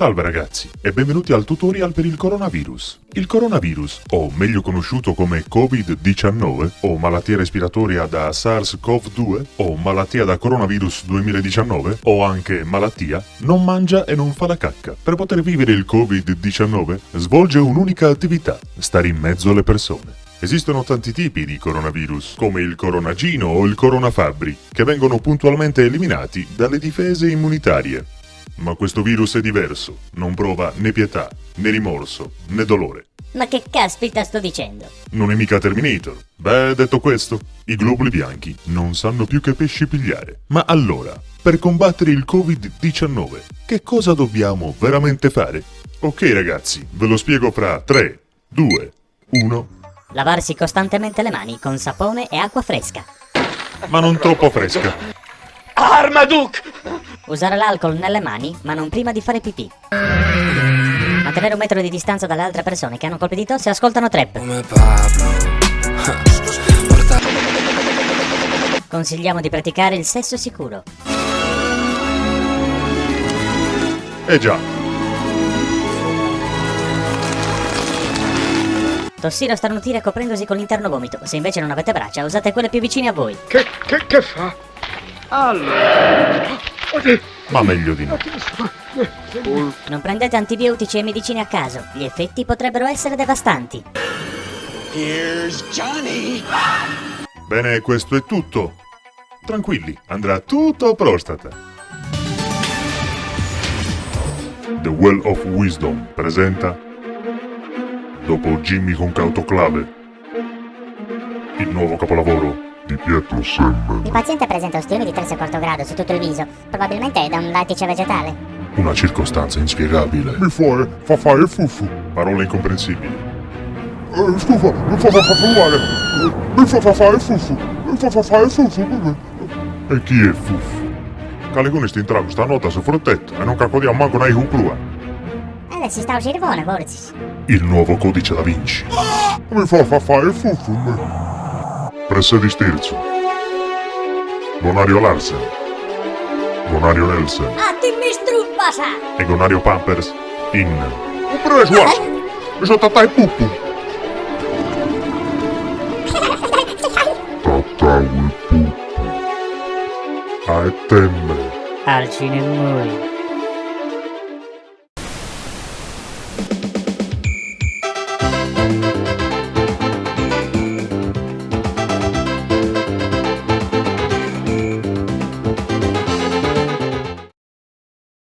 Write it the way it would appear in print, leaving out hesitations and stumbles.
Salve ragazzi e benvenuti al tutorial per il coronavirus. Il coronavirus, o meglio conosciuto come Covid-19, o malattia respiratoria da SARS-CoV-2, o malattia da coronavirus 2019, o anche malattia, non mangia e non fa la cacca. Per poter vivere il Covid-19 svolge un'unica attività, stare in mezzo alle persone. Esistono tanti tipi di coronavirus, come il coronagino o il coronafabbri, che vengono puntualmente eliminati dalle difese immunitarie. Ma questo virus è diverso, non prova né pietà, né rimorso, né dolore. Ma che caspita sto dicendo? Non è mica Terminator. Beh, detto questo, i globuli bianchi non sanno più che pesci pigliare. Ma allora, per combattere il Covid-19, che cosa dobbiamo veramente fare? Ok ragazzi, ve lo spiego fra 3, 2, 1... Lavarsi costantemente le mani con sapone e acqua fresca. Ma non troppo fresca. Armaduke! Usare l'alcol nelle mani, ma non prima di fare pipì. Mantenere 1 metro di distanza dalle altre persone che hanno colpi di tosse e ascoltano trap. Come Pablo. Consigliamo di praticare il sesso sicuro. Eh già. Tossire o starnutire coprendosi con l'interno vomito. Se invece non avete braccia, usate quelle più vicine a voi. Che fa? Allora... Ma meglio di no. Non prendete antibiotici e medicine a caso. Gli effetti potrebbero essere devastanti. Here's Johnny. Bene, questo è tutto. Tranquilli, andrà tutto a prostata. The Well of Wisdom presenta, dopo Jimmy con Cautoclave, il nuovo capolavoro di Pietro Semmen. Il paziente presenta ustioni di terzo e quarto grado su tutto il viso, probabilmente da un lattice vegetale. Una circostanza inspiegabile. Mi fa fare fufu. Parole incomprensibili. Scusa, mi fa fare. Mi fa fare fufu. Mi fa fare fufu. E chi è Fuff? Calegone sta entrando stanotte su fruttetto e non caccodiamo manco una iuplua. Si sta uscendo buono, Borzis. Il nuovo codice da Vinci. Mi fa fare fufu. Presse di Stirzo. Gonario Larsen. Gonario Nelson. Attimi struppasa! E Gonario Pampers in... Ho preso, mi sono tattato il puppu. Tattau il puppo. A ettembre. Al cinemoi.